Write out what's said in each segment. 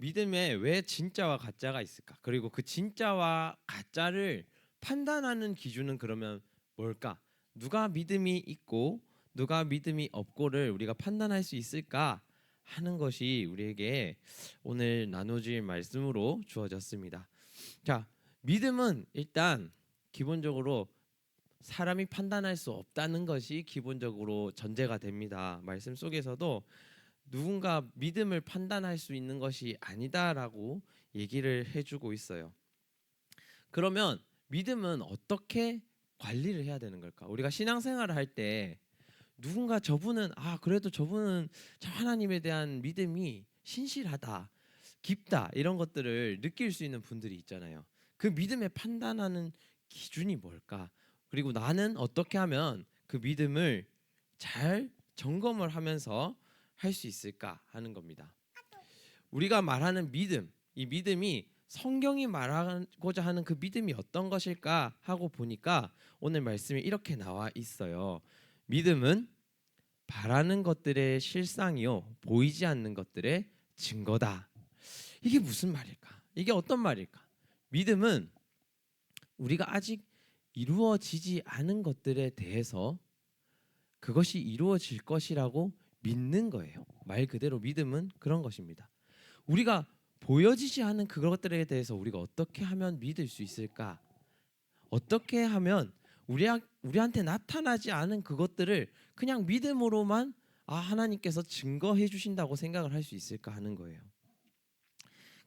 믿음에 왜 진짜와 가짜가 있을까? 그리고 그 진짜와 가짜를 판단하는 기준은 그러면 뭘까? 누가 믿음이 있고 누가 믿음이 없고를 우리가 판단할 수 있을까 하는 것이 우리에게 오늘 나눠질 말씀으로 주어졌습니다. 자, 믿음은 일단 기본적으로 사람이 판단할 수 없다는 것이 기본적으로 전제가 됩니다. 말씀 속에서도 누군가 믿음을 판단할 수 있는 것이 아니다라고 얘기를 해주고 있어요. 그러면 믿음은 어떻게 관리를 해야 되는 걸까? 우리가 신앙생활을 할 때 누군가 저분은 그래도 저분은 저 하나님에 대한 믿음이 신실하다, 깊다 이런 것들을 느낄 수 있는 분들이 있잖아요. 그 믿음에 판단하는 기준이 뭘까? 그리고 나는 어떻게 하면 그 믿음을 잘 점검을 하면서 할 수 있을까 하는 겁니다. 우리가 말하는 믿음, 이 믿음이 성경이 말하고자 하는 그 믿음이 어떤 것일까 하고 보니까 오늘 말씀에 이렇게 나와 있어요. 믿음은 바라는 것들의 실상이요 보이지 않는 것들의 증거다. 이게 무슨 말일까? 이게 어떤 말일까? 믿음은 우리가 아직 이루어지지 않은 것들에 대해서 그것이 이루어질 것이라고 믿는 거예요. 말 그대로 믿음은 그런 것입니다. 우리가 보여지지 않은 그것들에 대해서 우리가 어떻게 하면 믿을 수 있을까? 어떻게 하면 우리한테 나타나지 않은 그것들을 그냥 믿음으로만 하나님께서 증거해 주신다고 생각을 할 수 있을까 하는 거예요.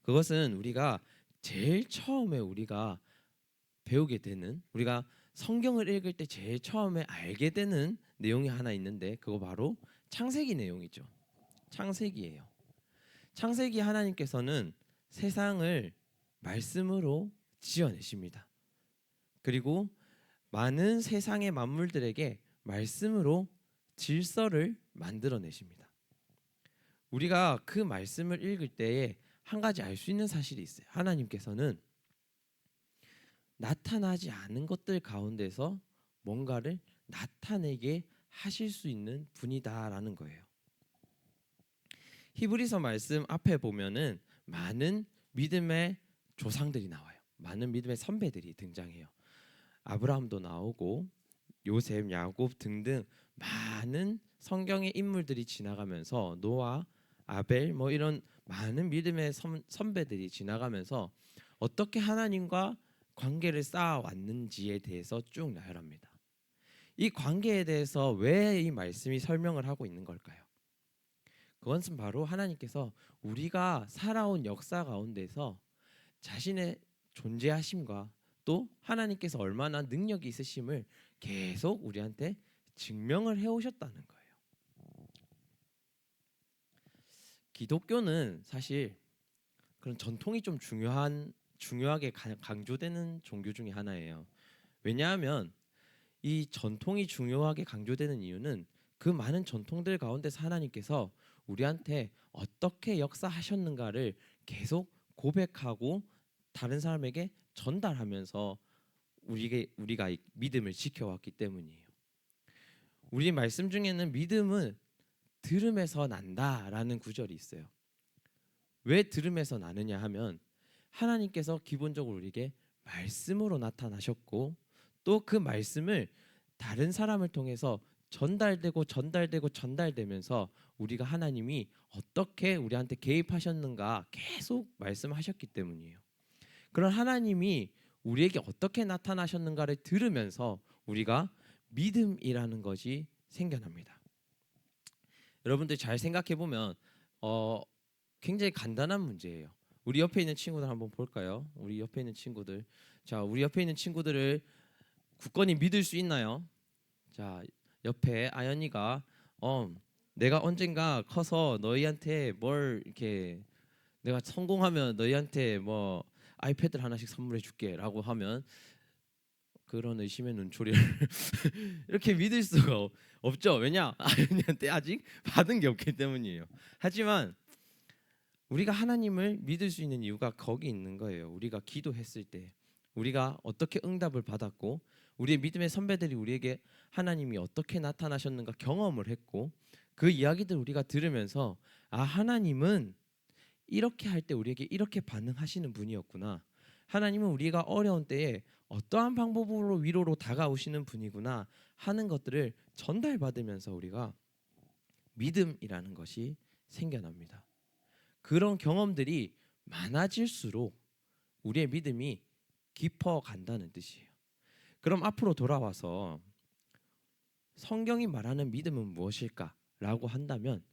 그것은 우리가 제일 처음에 우리가 배우게 되는, 우리가 성경을 읽을 때 제일 처음에 알게 되는 내용이 하나 있는데 그거 바로 창세기 내용이죠. 창세기예요. 창세기 하나님께서는 세상을 말씀으로 지어내십니다. 그리고 많은 세상의 만물들에게 말씀으로 질서를 만들어내십니다. 우리가 그 말씀을 읽을 때에 한 가지 알 수 있는 사실이 있어요. 하나님께서는 나타나지 않은 것들 가운데서 뭔가를 나타내게 하실 수 있는 분이다라는 거예요. 히브리서 말씀 앞에 보면은 많은 믿음의 조상들이 나와요. 많은 믿음의 선배들이 등장해요. 아브라함도 나오고 요셉, 야곱 등등 많은 성경의 인물들이 지나가면서 노아, 아벨 이런 많은 믿음의 선배들이 지나가면서 어떻게 하나님과 관계를 쌓아왔는지에 대해서 쭉 나열합니다. 이 관계에 대해서 왜 이 말씀이 설명을 하고 있는 걸까요? 그것은 바로 하나님께서 우리가 살아온 역사 가운데서 자신의 존재하심과 또 하나님께서 얼마나 능력이 있으심을 계속 우리한테 증명을 해오셨다는 거예요. 기독교는 사실 그런 전통이 좀 중요하게 강조되는 종교 중에 하나예요. 왜냐하면 이 전통이 중요하게 강조되는 이유는 그 많은 전통들 가운데서 하나님께서 우리한테 어떻게 역사하셨는가를 계속 고백하고 다른 사람에게 전달하면서 우리가 믿음을 지켜왔기 때문이에요. 우리 말씀 중에는 믿음은 들음에서 난다라는 구절이 있어요. 왜 들음에서 나느냐 하면 하나님께서 기본적으로 우리에게 말씀으로 나타나셨고 또 그 말씀을 다른 사람을 통해서 전달되면서 우리가 하나님이 어떻게 우리한테 개입하셨는가 계속 말씀하셨기 때문이에요. 그런 하나님이 우리에게 어떻게 나타나셨는가를 들으면서 우리가 믿음이라는 것이 생겨납니다. 여러분들 잘 생각해 보면 굉장히 간단한 문제예요. 우리 옆에 있는 친구들 한번 볼까요? 우리 옆에 있는 친구들. 자, 우리 옆에 있는 친구들을 굳건히 믿을 수 있나요? 자, 옆에 아연이가 내가 언젠가 커서 너희한테 뭘 이렇게 내가 성공하면 너희한테 뭐 아이패드를 하나씩 선물해 줄게라고 하면 그런 의심의 눈초리를 이렇게 믿을 수가 없죠. 왜냐? 아연이한테 아직 받은 게 없기 때문이에요. 하지만 우리가 하나님을 믿을 수 있는 이유가 거기 있는 거예요. 우리가 기도했을 때 우리가 어떻게 응답을 받았고 우리의 믿음의 선배들이 우리에게 하나님이 어떻게 나타나셨는가 경험을 했고 그 이야기들 우리가 들으면서 하나님은 이렇게 할 때 우리에게 이렇게 반응하시는 분이었구나. 하나님은 우리가 어려운 때에 어떠한 방법으로 위로로 다가오시는 분이구나 하는 것들을 전달받으면서 우리가 믿음이라는 것이 생겨납니다. 그런 경험들이 많아질수록 우리의 믿음이 깊어 간다는 뜻이에요. 그럼 앞으로 돌아와서 성경이 말하는 믿음은 무엇일까라고 한다면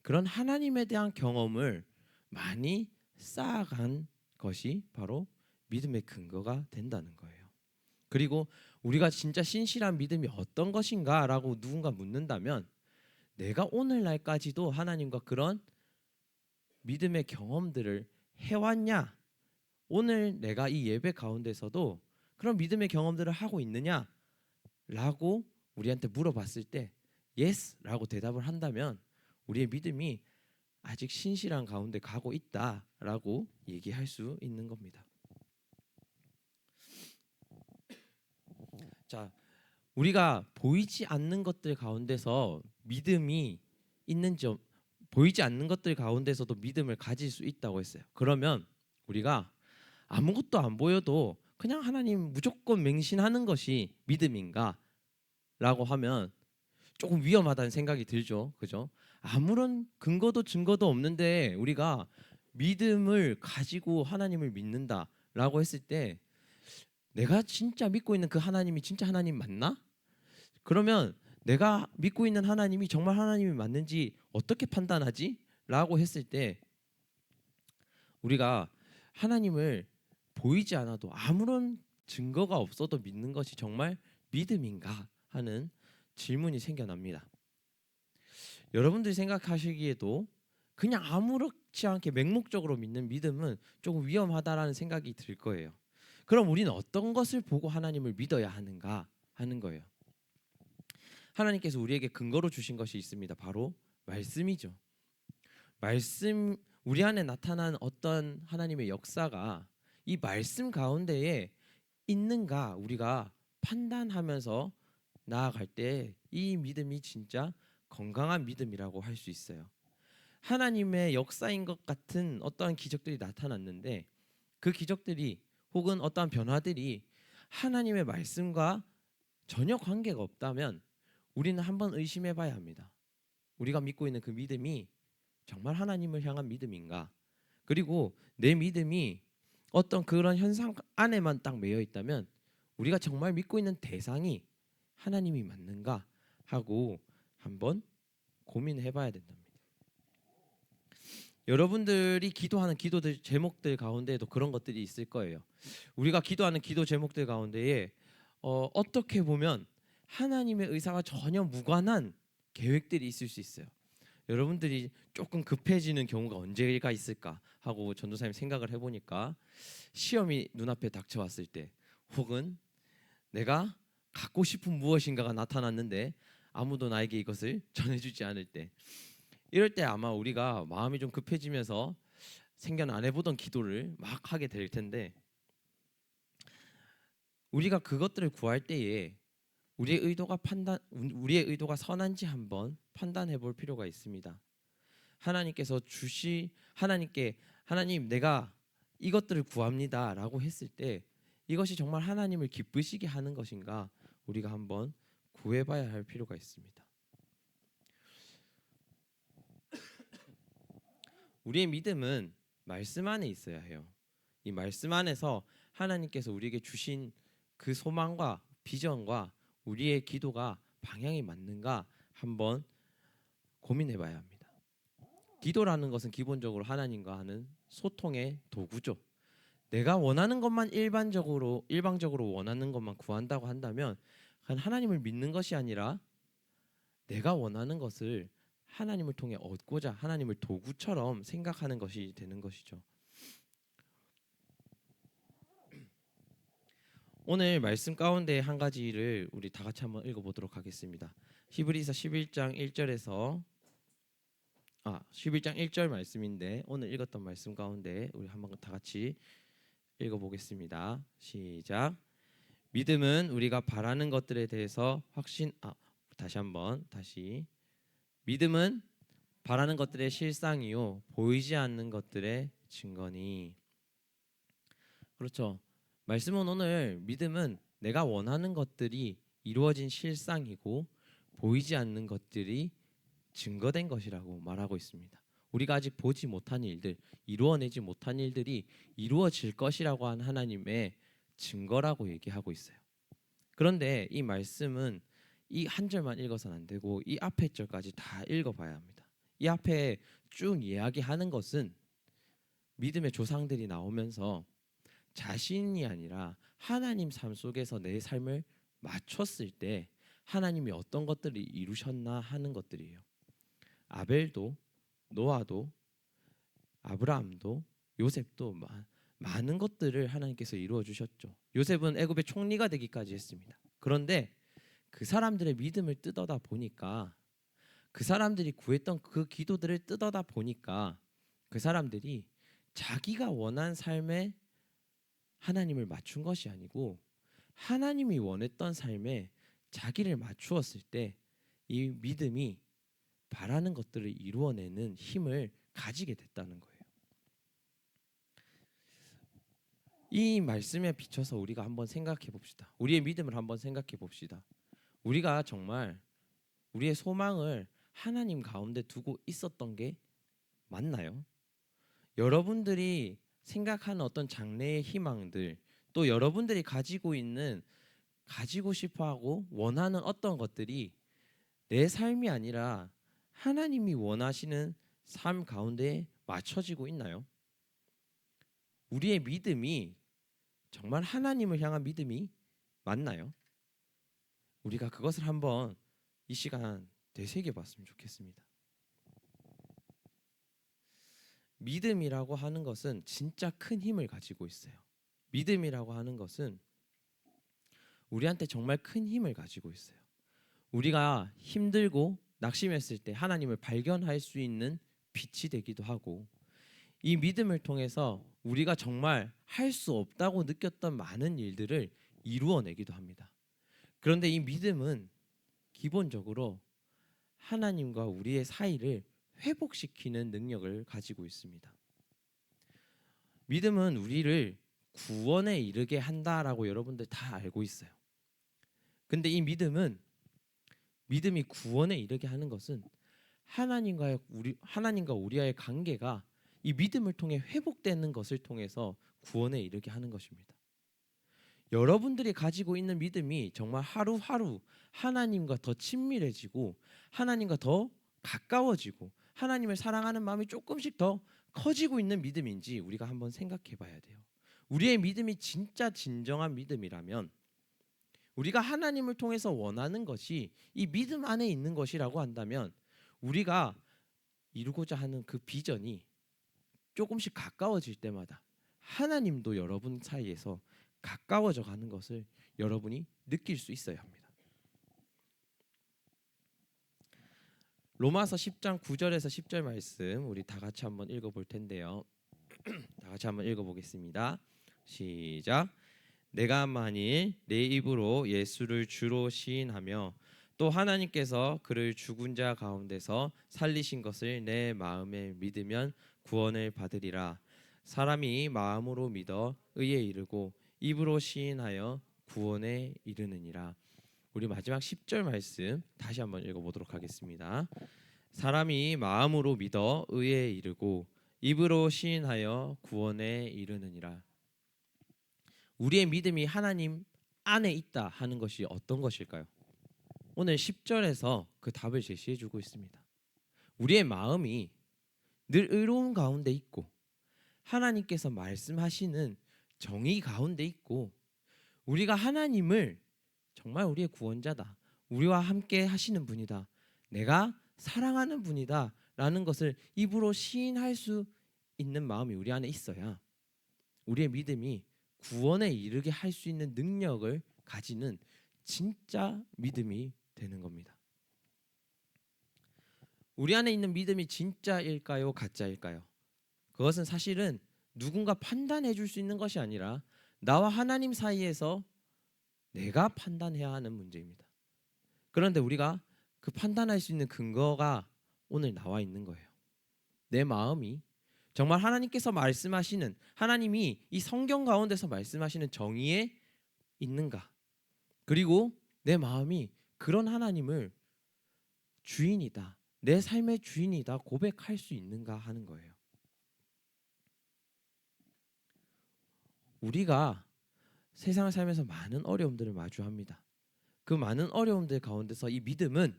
그런 하나님에 대한 경험을 많이 쌓아간 것이 바로 믿음의 근거가 된다는 거예요. 그리고 우리가 진짜 신실한 믿음이 어떤 것인가라고 누군가 묻는다면 내가 오늘날까지도 하나님과 그런 믿음의 경험들을 해왔냐? 오늘 내가 이 예배 가운데서도 그런 믿음의 경험들을 하고 있느냐? 라고 우리한테 물어봤을 때 예스라고 대답을 한다면 우리의 믿음이 아직 신실한 가운데 가고 있다라고 얘기할 수 있는 겁니다. 자, 우리가 보이지 않는 것들 가운데서 믿음이 있는지 보이지 않는 것들 가운데서도 믿음을 가질 수 있다고 했어요. 그러면 우리가 아무것도 안 보여도 그냥 하나님 무조건 맹신하는 것이 믿음인가? 라고 하면 조금 위험하다는 생각이 들죠. 그죠? 아무런 근거도 증거도 없는데 우리가 믿음을 가지고 하나님을 믿는다라고 했을 때 내가 진짜 믿고 있는 그 하나님이 진짜 하나님 맞나? 그러면 내가 믿고 있는 하나님이 정말 하나님이 맞는지 어떻게 판단하지? 라고 했을 때 우리가 하나님을 보이지 않아도 아무런 증거가 없어도 믿는 것이 정말 믿음인가 하는 질문이 생겨납니다. 여러분들이 생각하시기에도 그냥 아무렇지 않게 맹목적으로 믿는 믿음은 조금 위험하다라는 생각이 들 거예요. 그럼 우리는 어떤 것을 보고 하나님을 믿어야 하는가 하는 거예요. 하나님께서 우리에게 근거로 주신 것이 있습니다. 바로 말씀이죠. 말씀, 우리 안에 나타난 어떤 하나님의 역사가 이 말씀 가운데에 있는가 우리가 판단하면서 나아갈 때 이 믿음이 진짜 건강한 믿음이라고 할 수 있어요. 하나님의 역사인 것 같은 어떠한 기적들이 나타났는데 그 기적들이 혹은 어떠한 변화들이 하나님의 말씀과 전혀 관계가 없다면 우리는 한번 의심해 봐야 합니다. 우리가 믿고 있는 그 믿음이 정말 하나님을 향한 믿음인가? 그리고 내 믿음이 어떤 그런 현상 안에만 딱 매여 있다면 우리가 정말 믿고 있는 대상이 하나님이 맞는가 하고 한번 고민해 봐야 된답니다. 여러분들이 기도하는 기도들 제목들 가운데에도 그런 것들이 있을 거예요. 우리가 기도하는 기도 제목들 가운데에 어떻게 보면 하나님의 의사와 전혀 무관한 계획들이 있을 수 있어요. 여러분들이 조금 급해지는 경우가 언제가 있을까 하고 전도사님 생각을 해보니까 시험이 눈앞에 닥쳐왔을 때 혹은 내가 갖고 싶은 무엇인가가 나타났는데 아무도 나에게 이것을 전해주지 않을 때 이럴 때 아마 우리가 마음이 좀 급해지면서 생전 안 해보던 기도를 막 하게 될 텐데 우리가 그것들을 구할 때에 우리의 의도가 선한지 한번 판단해 볼 필요가 있습니다. 하나님께서 하나님 내가 이것들을 구합니다라고 했을 때 이것이 정말 하나님을 기쁘시게 하는 것인가 우리가 한번 구해봐야 할 필요가 있습니다. 우리의 믿음은 말씀 안에 있어야 해요. 이 말씀 안에서 하나님께서 우리에게 주신 그 소망과 비전과 우리의 기도가 방향이 맞는가 한번 고민해봐야 합니다. 기도라는 것은 기본적으로 하나님과 하는 소통의 도구죠. 내가 원하는 것만 일방적으로 원하는 것만 구한다고 한다면 하나님을 믿는 것이 아니라 내가 원하는 것을 하나님을 통해 얻고자 하나님을 도구처럼 생각하는 것이 되는 것이죠. 오늘 말씀 가운데 한 가지를 우리 다 같이 한번 읽어보도록 하겠습니다. 히브리서 11장 1절에서 11장 1절 말씀인데 오늘 읽었던 말씀 가운데 우리 한번 다 같이 읽어보겠습니다. 시작. 믿음은 우리가 바라는 것들에 대해서 다시 믿음은 바라는 것들의 실상이요 보이지 않는 것들의 증거니. 그렇죠. 말씀은 오늘 믿음은 내가 원하는 것들이 이루어진 실상이고 보이지 않는 것들이 증거된 것이라고 말하고 있습니다. 우리가 아직 보지 못한 일들, 이루어내지 못한 일들이 이루어질 것이라고 한 하나님의 증거라고 얘기하고 있어요. 그런데 이 말씀은 이 한 절만 읽어서는 안 되고 이 앞에 절까지 다 읽어봐야 합니다. 이 앞에 쭉 이야기하는 것은 믿음의 조상들이 나오면서 자신이 아니라 하나님 삶 속에서 내 삶을 맞췄을 때 하나님이 어떤 것들을 이루셨나 하는 것들이에요. 아벨도, 노아도, 아브라함도, 요셉도 많은 것들을 하나님께서 이루어 주셨죠. 요셉은 애굽의 총리가 되기까지 했습니다. 그런데 그 사람들의 믿음을 뜯어다 보니까, 그 사람들이 구했던 그 기도들을 뜯어다 보니까 그 사람들이 자기가 원한 삶에 하나님을 맞춘 것이 아니고 하나님이 원했던 삶에 자기를 맞추었을 때 이 믿음이 바라는 것들을 이루어내는 힘을 가지게 됐다는 거예요. 이 말씀에 비춰서 우리가 한번 생각해 봅시다. 우리의 믿음을 한번 생각해 봅시다. 우리가 정말 우리의 소망을 하나님 가운데 두고 있었던 게 맞나요? 여러분들이 생각하는 어떤 장래의 희망들, 또 여러분들이 가지고 싶어하고 원하는 어떤 것들이 내 삶이 아니라 하나님이 원하시는 삶 가운데 맞춰지고 있나요? 우리의 믿음이 정말 하나님을 향한 믿음이 맞나요? 우리가 그것을 한번 이 시간 되새겨 봤으면 좋겠습니다. 믿음이라고 하는 것은 진짜 큰 힘을 가지고 있어요. 믿음이라고 하는 것은 우리한테 정말 큰 힘을 가지고 있어요. 우리가 힘들고 낙심했을 때 하나님을 발견할 수 있는 빛이 되기도 하고, 이 믿음을 통해서 우리가 정말 할 수 없다고 느꼈던 많은 일들을 이루어내기도 합니다. 그런데 이 믿음은 기본적으로 하나님과 우리의 사이를 회복시키는 능력을 가지고 있습니다. 믿음은 우리를 구원에 이르게 한다라고 여러분들 다 알고 있어요. 근데 이 믿음이 구원에 이르게 하는 것은 하나님과 우리와의 관계가 이 믿음을 통해 회복되는 것을 통해서 구원에 이르게 하는 것입니다. 여러분들이 가지고 있는 믿음이 정말 하루하루 하나님과 더 친밀해지고 하나님과 더 가까워지고 하나님을 사랑하는 마음이 조금씩 더 커지고 있는 믿음인지 우리가 한번 생각해 봐야 돼요. 우리의 믿음이 진짜 진정한 믿음이라면, 우리가 하나님을 통해서 원하는 것이 이 믿음 안에 있는 것이라고 한다면, 우리가 이루고자 하는 그 비전이 조금씩 가까워질 때마다 하나님도 여러분 사이에서 가까워져 가는 것을 여러분이 느낄 수 있어야 합니다. 로마서 10장 9절에서 10절 말씀 우리 다 같이 한번 읽어볼 텐데요. 다 같이 한번 읽어보겠습니다. 시작. 내가 만일 내 입으로 예수를 주로 시인하며 또 하나님께서 그를 죽은 자 가운데서 살리신 것을 내 마음에 믿으면 구원을 받으리라. 사람이 마음으로 믿어 의에 이르고 입으로 시인하여 구원에 이르느니라. 우리 마지막 10절 말씀 다시 한번 읽어보도록 하겠습니다. 사람이 마음으로 믿어 의에 이르고 입으로 시인하여 구원에 이르느니라. 우리의 믿음이 하나님 안에 있다 하는 것이 어떤 것일까요? 오늘 10절에서 그 답을 제시해 주고 있습니다. 우리의 마음이 늘 의로운 가운데 있고 하나님께서 말씀하시는 정의 가운데 있고, 우리가 하나님을 정말 우리의 구원자다, 우리와 함께 하시는 분이다, 내가 사랑하는 분이다 라는 것을 입으로 시인할 수 있는 마음이 우리 안에 있어야 우리의 믿음이 구원에 이르게 할 수 있는 능력을 가지는 진짜 믿음이 되는 겁니다. 우리 안에 있는 믿음이 진짜일까요? 가짜일까요? 그것은 사실은 누군가 판단해 줄 수 있는 것이 아니라 나와 하나님 사이에서 내가 판단해야 하는 문제입니다. 그런데 우리가 그 판단할 수 있는 근거가 오늘 나와 있는 거예요. 내 마음이 정말 하나님께서 말씀하시는, 하나님이 이 성경 가운데서 말씀하시는 정의에 있는가? 그리고 내 마음이 그런 하나님을 주인이다, 내 삶의 주인이다 고백할 수 있는가 하는 거예요. 우리가 세상을 살면서 많은 어려움들을 마주합니다. 그 많은 어려움들 가운데서 이 믿음은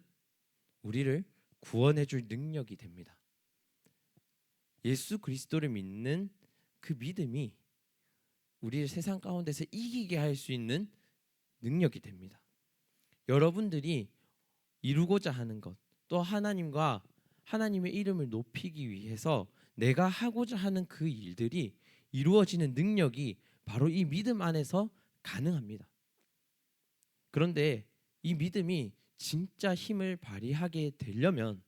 우리를 구원해 줄 능력이 됩니다. 예수 그리스도를 믿는 그 믿음이 우리를 세상 가운데서 이기게 할 수 있는 능력이 됩니다. 여러분들이 이루고자 하는 것, 또 하나님과 하나님의 이름을 높이기 위해서 내가 하고자 하는 그 일들이 이루어지는 능력이 바로 이 믿음 안에서 가능합니다. 그런데 이 믿음이 진짜 힘을 발휘하게 되려면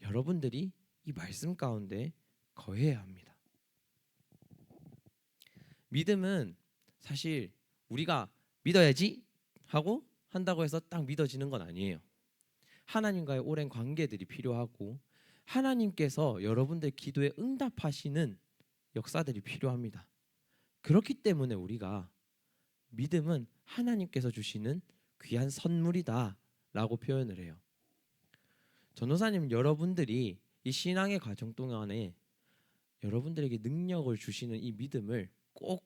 여러분들이 이 말씀 가운데 거해야 합니다. 믿음은 사실 우리가 믿어야지 하고 한다고 해서 딱 믿어지는 건 아니에요. 하나님과의 오랜 관계들이 필요하고 하나님께서 여러분들 기도에 응답하시는 역사들이 필요합니다. 그렇기 때문에 우리가 믿음은 하나님께서 주시는 귀한 선물이다 라고 표현을 해요. 전도사님, 여러분들이 이 신앙의 과정 동안에 여러분들에게 능력을 주시는 이 믿음을 꼭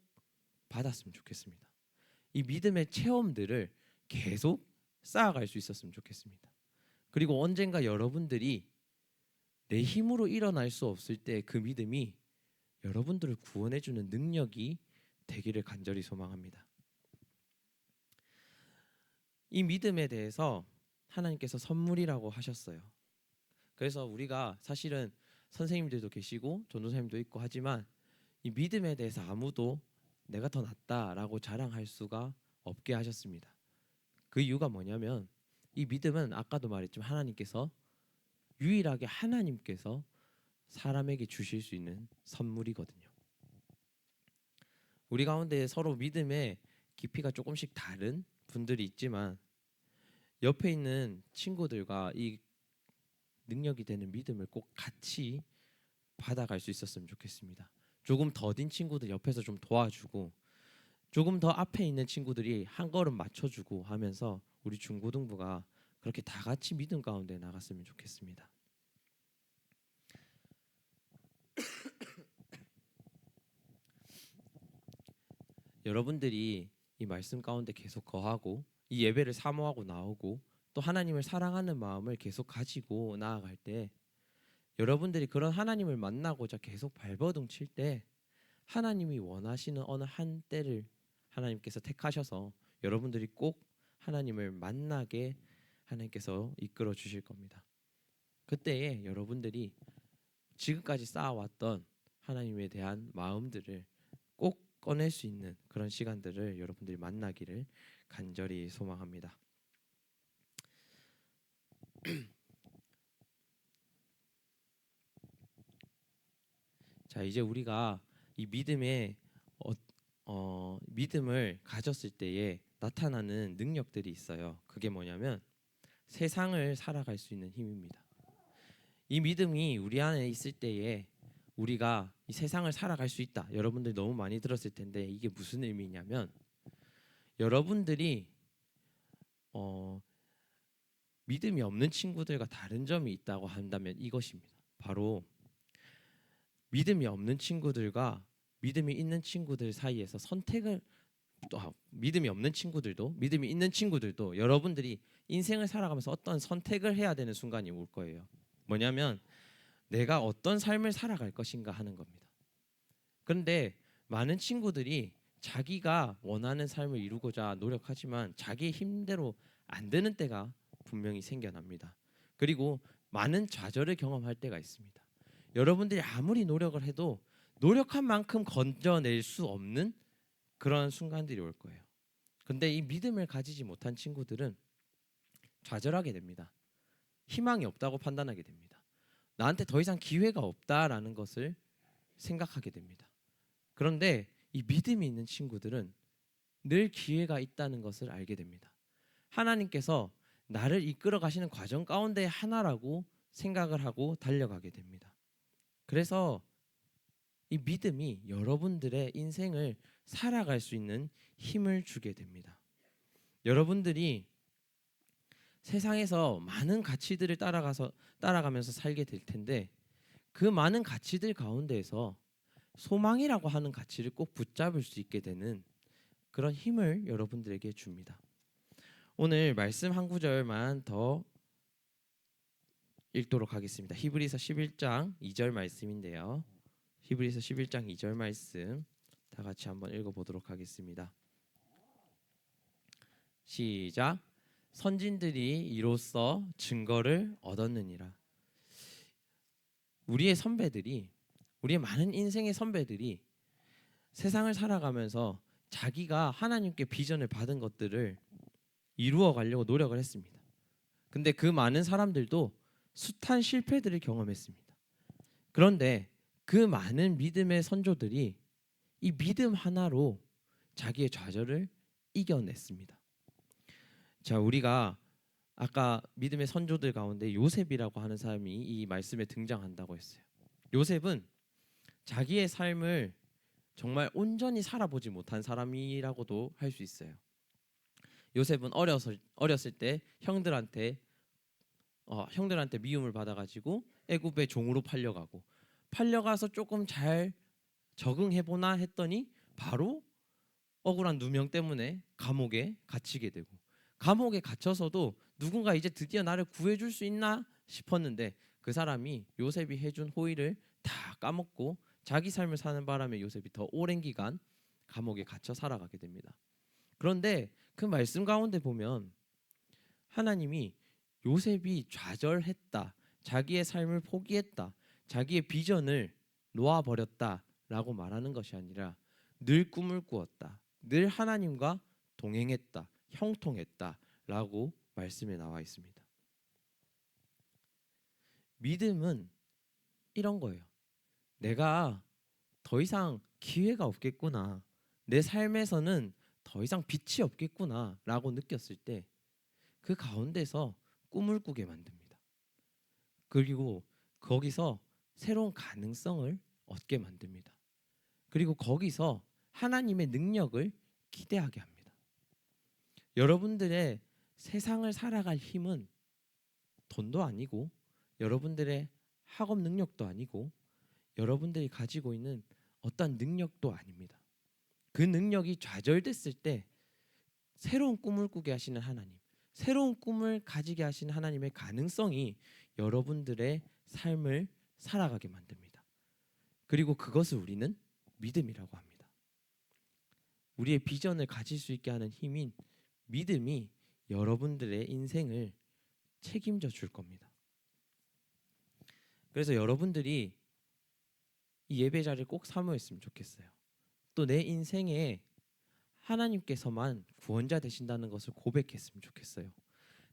받았으면 좋겠습니다. 이 믿음의 체험들을 계속 쌓아갈 수 있었으면 좋겠습니다. 그리고 언젠가 여러분들이 내 힘으로 일어날 수 없을 때 그 믿음이 여러분들을 구원해주는 능력이 되기를 간절히 소망합니다. 이 믿음에 대해서 하나님께서 선물이라고 하셨어요. 그래서 우리가 사실은 선생님들도 계시고 전도사님도 있고 하지만 이 믿음에 대해서 아무도 내가 더 낫다라고 자랑할 수가 없게 하셨습니다. 그 이유가 뭐냐면 이 믿음은 아까도 말했지만 하나님께서 유일하게 하나님께서 사람에게 주실 수 있는 선물이거든요. 우리 가운데 서로 믿음의 깊이가 조금씩 다른 분들이 있지만 옆에 있는 친구들과 이 능력이 되는 믿음을 꼭 같이 받아갈 수 있었으면 좋겠습니다. 조금 더딘 친구들 옆에서 좀 도와주고 조금 더 앞에 있는 친구들이 한 걸음 맞춰주고 하면서 우리 중고등부가 그렇게 다 같이 믿음 가운데 나갔으면 좋겠습니다. 여러분들이 이 말씀 가운데 계속 거하고 이 예배를 사모하고 나오고 또 하나님을 사랑하는 마음을 계속 가지고 나아갈 때 여러분들이 그런 하나님을 만나고자 계속 발버둥 칠 때 하나님이 원하시는 어느 한 때를 하나님께서 택하셔서 여러분들이 꼭 하나님을 만나게 하나님께서 이끌어 주실 겁니다. 그때에 여러분들이 지금까지 쌓아왔던 하나님에 대한 마음들을 꼭 꺼낼 수 있는 그런 시간들을 여러분들이 만나기를 간절히 소망합니다. 자, 이제 우리가 이 믿음을 가졌을 때에 나타나는 능력들이 있어요. 그게 뭐냐면 세상을 살아갈 수 있는 힘입니다. 이 믿음이 우리 안에 있을 때에 우리가 이 세상을 살아갈 수 있다. 여러분들 너무 많이 들었을 텐데 이게 무슨 의미냐면 여러분들이 믿음이 없는 친구들과 다른 점이 있다고 한다면 이것입니다. 바로 믿음이 없는 친구들과 믿음이 있는 친구들 사이에서 선택을 믿음이 없는 친구들도 믿음이 있는 친구들도 여러분들이 인생을 살아가면서 어떤 선택을 해야 되는 순간이 올 거예요. 뭐냐면 내가 어떤 삶을 살아갈 것인가 하는 겁니다. 그런데 많은 친구들이 자기가 원하는 삶을 이루고자 노력하지만 자기의 힘대로 안 되는 때가 분명히 생겨납니다. 그리고 많은 좌절을 경험할 때가 있습니다. 여러분들이 아무리 노력을 해도 노력한 만큼 건져낼 수 없는 그런 순간들이 올 거예요. 근데 이 믿음을 가지지 못한 친구들은 좌절하게 됩니다. 희망이 없다고 판단하게 됩니다. 나한테 더 이상 기회가 없다라는 것을 생각하게 됩니다. 그런데 이 믿음이 있는 친구들은 늘 기회가 있다는 것을 알게 됩니다. 하나님께서 나를 이끌어 가시는 과정 가운데 하나라고 생각을 하고 달려가게 됩니다. 그래서 이 믿음이 여러분들의 인생을 살아갈 수 있는 힘을 주게 됩니다. 여러분들이 세상에서 많은 가치들을 따라가면서 살게 될 텐데, 그 많은 가치들 가운데에서 소망이라고 하는 가치를 꼭 붙잡을 수 있게 되는 그런 힘을 여러분들에게 줍니다. 오늘 말씀 한 구절만 더 읽도록 하겠습니다. 히브리서 11장 2절 말씀인데요. 히브리서 11장 2절 말씀 다 같이 한번 읽어보도록 하겠습니다. 시작. 선진들이 이로써 증거를 얻었느니라. 우리의 많은 인생의 선배들이 세상을 살아가면서 자기가 하나님께 비전을 받은 것들을 이루어 가려고 노력을 했습니다. 근데 그 많은 사람들도 숱한 실패들을 경험했습니다. 그런데 그 많은 믿음의 선조들이 이 믿음 하나로 자기의 좌절을 이겨냈습니다. 자, 우리가 아까 믿음의 선조들 가운데 요셉이라고 하는 사람이 이 말씀에 등장한다고 했어요. 요셉은 자기의 삶을 정말 온전히 살아보지 못한 사람이라고도 할 수 있어요. 요셉은 어렸을 때 형들한테 미움을 받아가지고 애굽의 종으로 팔려가서 조금 잘 적응해보나 했더니 바로 억울한 누명 때문에 감옥에 갇히게 되고, 감옥에 갇혀서도 누군가 이제 드디어 나를 구해줄 수 있나 싶었는데 그 사람이 요셉이 해준 호의를 다 까먹고 자기 삶을 사는 바람에 요셉이 더 오랜 기간 감옥에 갇혀 살아가게 됩니다. 그런데 그 말씀 가운데 보면 하나님이 요셉이 좌절했다, 자기의 삶을 포기했다, 자기의 비전을 놓아버렸다라고 말하는 것이 아니라 늘 꿈을 꾸었다, 늘 하나님과 동행했다, 형통했다라고 말씀에 나와 있습니다. 믿음은 이런 거예요. 내가 더 이상 기회가 없겠구나, 내 삶에서는 더 이상 빛이 없겠구나라고 느꼈을 때 그 가운데서 꿈을 꾸게 만듭니다. 그리고 거기서 새로운 가능성을 얻게 만듭니다. 그리고 거기서 하나님의 능력을 기대하게 합니다. 여러분들의 세상을 살아갈 힘은 돈도 아니고 여러분들의 학업 능력도 아니고 여러분들이 가지고 있는 어떤 능력도 아닙니다. 그 능력이 좌절됐을 때 새로운 꿈을 꾸게 하시는 하나님, 새로운 꿈을 가지게 하시는 하나님의 가능성이 여러분들의 삶을 살아가게 만듭니다. 그리고 그것을 우리는 믿음이라고 합니다. 우리의 비전을 가질 수 있게 하는 힘인 믿음이 여러분들의 인생을 책임져 줄 겁니다. 그래서 여러분들이 이 예배 자리를 꼭 사모했으면 좋겠어요. 또 내 인생에 하나님께서만 구원자 되신다는 것을 고백했으면 좋겠어요.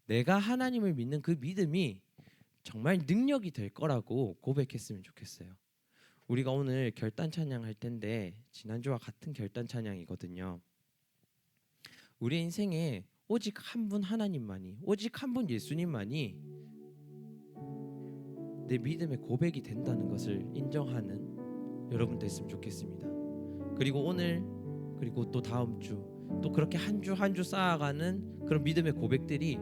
내가 하나님을 믿는 그 믿음이 정말 능력이 될 거라고 고백했으면 좋겠어요. 우리가 오늘 결단 찬양 할 텐데 지난주와 같은 결단 찬양이거든요. 우리 인생에 오직 한 분 하나님만이, 오직 한 분 예수님만이 내 믿음의 고백이 된다는 것을 인정하는 여러분 됐으면 좋겠습니다. 그리고 오늘, 그리고 또 다음 주, 또 그렇게 한 주 한 주 쌓아가는 그런 믿음의 고백들이,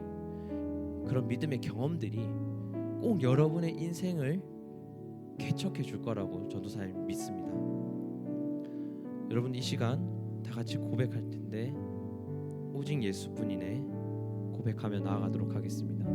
그런 믿음의 경험들이 꼭 여러분의 인생을 개척해 줄 거라고 전도사님 믿습니다. 여러분, 이 시간 다 같이 고백할 텐데 오직 예수뿐이네 고백하며 나아가도록 하겠습니다.